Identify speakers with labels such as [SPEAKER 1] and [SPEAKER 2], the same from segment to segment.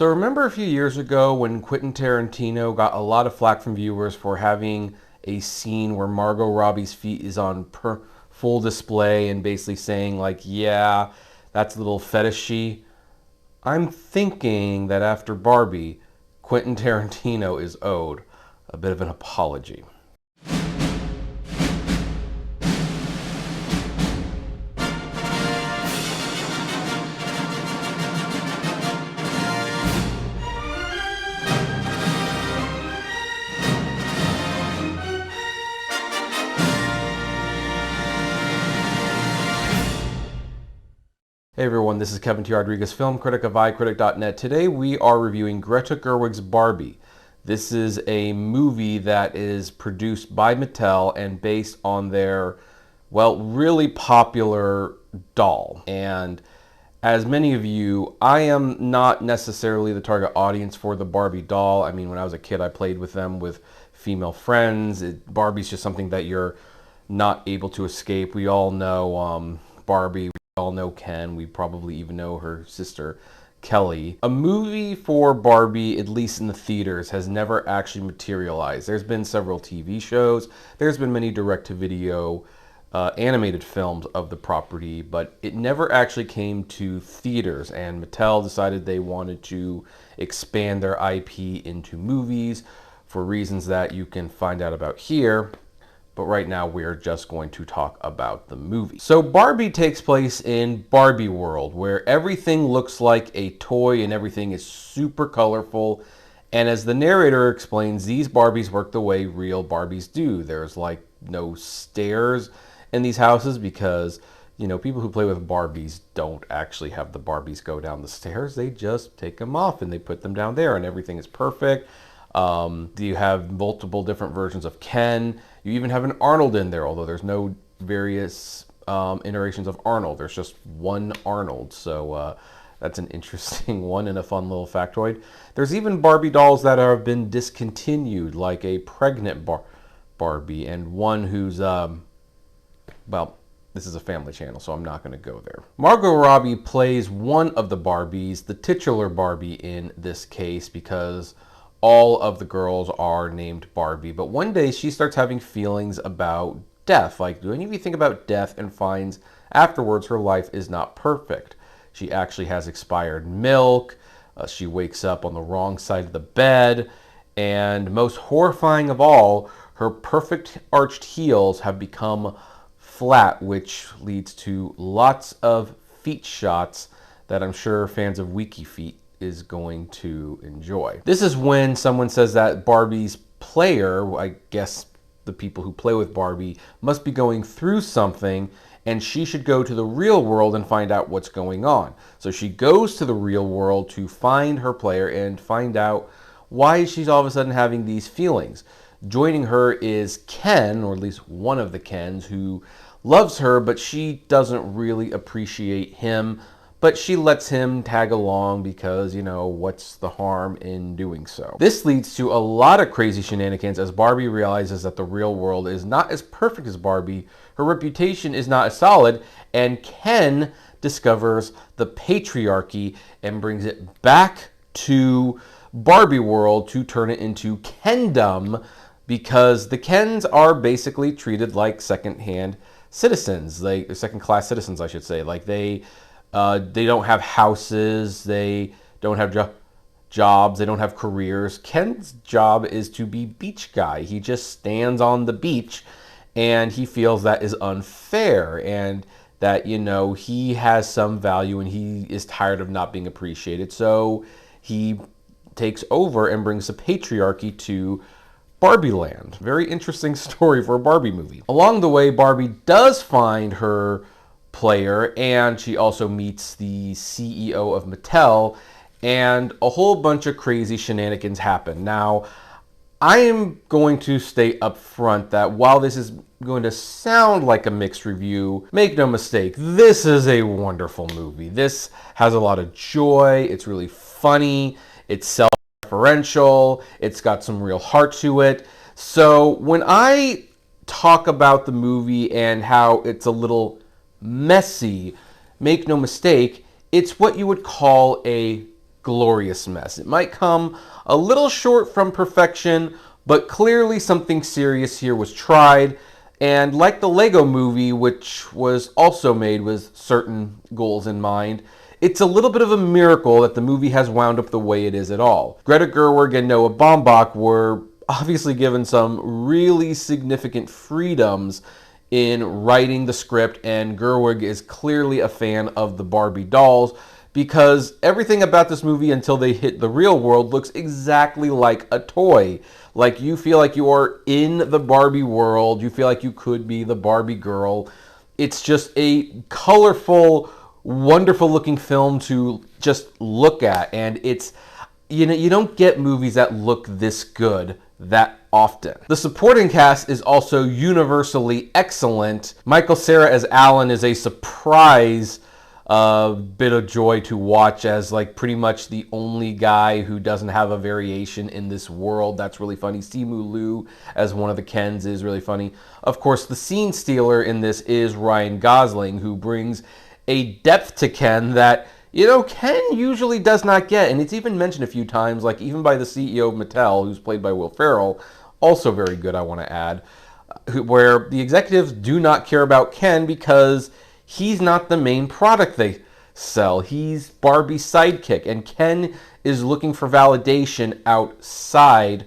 [SPEAKER 1] So remember a few years ago when Quentin Tarantino got a lot of flack from viewers for having a scene where Margot Robbie's feet is on full display and basically saying like, yeah, that's a little fetishy. I'm thinking that after Barbie, Quentin Tarantino is owed a bit of an apology. Hey everyone, this is Kevin T. Rodriguez, film critic of iCritic.net. Today we are reviewing Greta Gerwig's Barbie. This is a movie that is produced by Mattel and based on their, well, really popular doll. And as many of you, I am not necessarily the target audience for the Barbie doll. I mean, when I was a kid, I played with them with female friends. Barbie's just something that you're not able to escape. We all know Barbie. All know Ken. We probably even know her sister, Kelly. A movie for Barbie, at least in the theaters, has never actually materialized. There's been several TV shows. There's been many direct-to-video animated films of the property, but it never actually came to theaters, and Mattel decided they wanted to expand their IP into movies for reasons that you can find out about here. But right now we're just going to talk about the movie. So Barbie takes place in Barbie world, where everything looks like a toy and everything is super colorful. And as the narrator explains, these Barbies work the way real Barbies do. There's like no stairs in these houses because, you know, people who play with Barbies don't actually have the Barbies go down the stairs. They just take them off and they put them down there and everything is perfect. You have multiple different versions of Ken. You even have an Arnold in there, although there's no various iterations of Arnold. There's just one Arnold, so that's an interesting one and a fun little factoid. There's even Barbie dolls that have been discontinued, like a pregnant Barbie and one who's, well, this is a family channel, so I'm not going to go there. Margot Robbie plays one of the Barbies, the titular Barbie in this case, because all of the girls are named Barbie. But one day she starts having feelings about death. Like, do any of you think about death and finds afterwards her life is not perfect? She actually has expired milk. She wakes up on the wrong side of the bed. And most horrifying of all, her perfect arched heels have become flat, which leads to lots of feet shots that I'm sure fans of Wiki Feet is going to enjoy. This is when someone says that Barbie's player, I guess the people who play with Barbie, must be going through something and she should go to the real world and find out what's going on. So she goes to the real world to find her player and find out why she's all of a sudden having these feelings. Joining her is Ken, or at least one of the Kens, who loves her, but she doesn't really appreciate him. But she lets him tag along because, you know, what's the harm in doing so? This leads to a lot of crazy shenanigans as Barbie realizes that the real world is not as perfect as Barbie, her reputation is not as solid, and Ken discovers the patriarchy and brings it back to Barbie world to turn it into Kendom, because the Kens are basically treated like second-hand citizens, like second-class citizens, I should say. Like they don't have houses, they don't have jobs, they don't have careers. Ken's job is to be beach guy. He just stands on the beach and he feels that is unfair and that, you know, he has some value and he is tired of not being appreciated. So he takes over and brings the patriarchy to Barbie Land. Very interesting story for a Barbie movie. Along the way, Barbie does find her player, and she also meets the CEO of Mattel, and a whole bunch of crazy shenanigans happen. Now, I am going to state up front that while this is going to sound like a mixed review, make no mistake, this is a wonderful movie. This has a lot of joy, it's really funny, it's self-referential, it's got some real heart to it. So when I talk about the movie and how it's a little messy, make no mistake, it's what you would call a glorious mess. It might come a little short from perfection, but clearly something serious here was tried. And like the Lego movie, which was also made with certain goals in mind, it's a little bit of a miracle that the movie has wound up the way it is at all. Greta Gerwig and Noah Baumbach were obviously given some really significant freedoms in writing the script, and Gerwig is clearly a fan of the Barbie dolls because everything about this movie until they hit the real world looks exactly like a toy. Like, you feel like you are in the Barbie world, you feel like you could be the Barbie girl. It's just a colorful, wonderful looking film to just look at, and it's, you don't get movies that look this good that often. The supporting cast is also universally excellent. Michael Cera as Alan is a surprise bit of joy to watch as like pretty much the only guy who doesn't have a variation in this world. That's really funny. Simu Liu as one of the Kens is really funny. Of course, the scene stealer in this is Ryan Gosling, who brings a depth to Ken that, Ken usually does not get. And it's even mentioned a few times, like even by the CEO of Mattel, who's played by Will Ferrell, also very good, I want to add, where the executives do not care about Ken because he's not the main product they sell. He's Barbie's sidekick, and Ken is looking for validation outside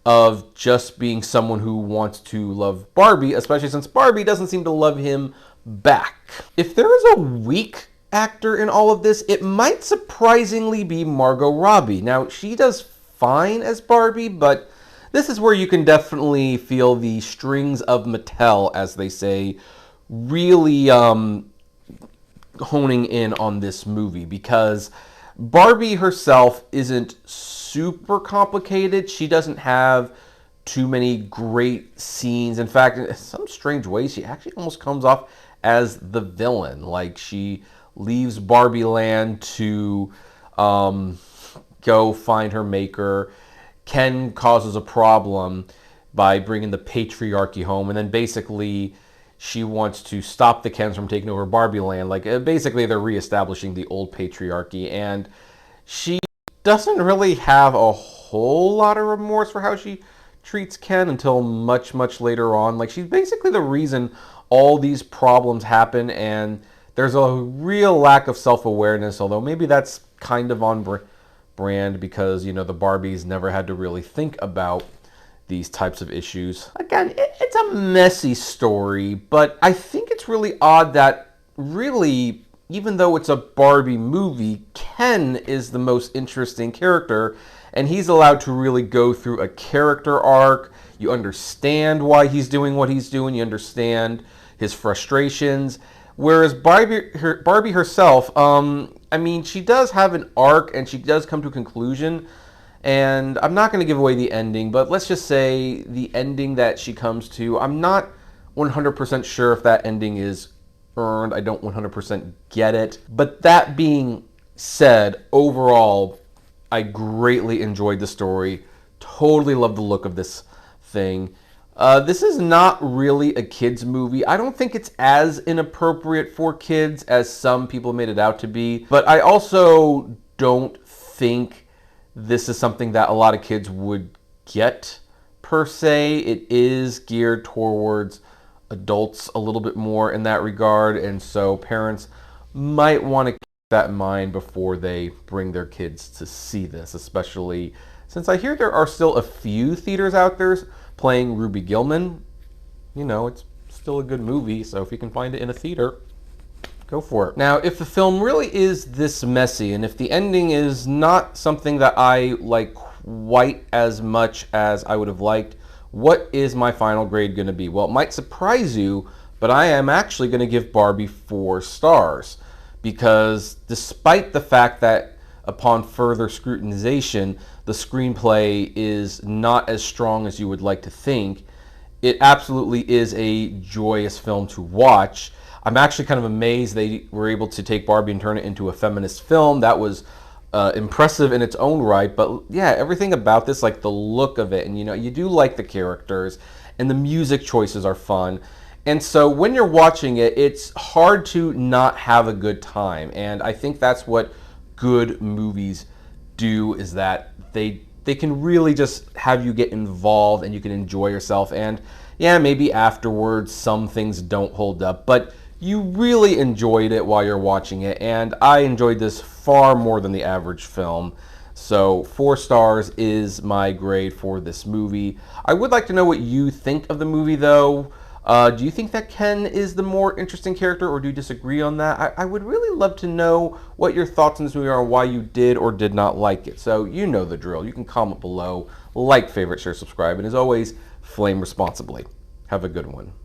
[SPEAKER 1] of just being someone who wants to love Barbie, especially since Barbie doesn't seem to love him back. If there is a weak actor in all of this, it might surprisingly be Margot Robbie. Now, she does fine as Barbie, but this is where you can definitely feel the strings of Mattel, as they say, really honing in on this movie, because Barbie herself isn't super complicated. She doesn't have too many great scenes. In fact, in some strange ways, she actually almost comes off as the villain. Like, she leaves Barbie Land to go find her maker. Ken causes a problem by bringing the patriarchy home, and then basically she wants to stop the Kens from taking over Barbie Land. Like, basically they're reestablishing the old patriarchy, and she doesn't really have a whole lot of remorse for how she treats Ken until much, much later on. Like, she's basically the reason all these problems happen, and there's a real lack of self-awareness, although maybe that's kind of on brand because, the Barbies never had to really think about these types of issues. Again, it's a messy story, but I think it's really odd that really, even though it's a Barbie movie, Ken is the most interesting character, and he's allowed to really go through a character arc. You understand why he's doing what he's doing. You understand his frustrations. Whereas Barbie herself, she does have an arc, and she does come to a conclusion. And I'm not going to give away the ending, but let's just say the ending that she comes to, I'm not 100% sure if that ending is earned. I don't 100% get it. But that being said, overall, I greatly enjoyed the story. Totally love the look of this thing. This is not really a kid's movie. I don't think it's as inappropriate for kids as some people made it out to be. But I also don't think this is something that a lot of kids would get, per se. It is geared towards adults a little bit more in that regard, and so parents might want to keep that in mind before they bring their kids to see this, especially since I hear there are still a few theaters out there playing Ruby Gillman. It's still a good movie, so if you can find it in a theater, go for it. Now, if the film really is this messy, and if the ending is not something that I like quite as much as I would have liked, what is my final grade going to be? Well, it might surprise you, but I am actually going to give Barbie 4 stars, because despite the fact that upon further scrutinization, the screenplay is not as strong as you would like to think, it absolutely is a joyous film to watch. I'm actually kind of amazed they were able to take Barbie and turn it into a feminist film. That was impressive in its own right. But yeah, everything about this, like the look of it, and you do like the characters, and the music choices are fun. And so when you're watching it, it's hard to not have a good time. And I think that's what good movies do is that they can really just have you get involved and you can enjoy yourself. And yeah, maybe afterwards some things don't hold up, but you really enjoyed it while you're watching it, and I enjoyed this far more than the average film. So 4 stars is my grade for this movie. I would like to know what you think of the movie, though. Do you think that Ken is the more interesting character, or do you disagree on that? I would really love to know what your thoughts on this movie are, and why you did or did not like it. So you know the drill. You can comment below, like, favorite, share, subscribe, and as always, flame responsibly. Have a good one.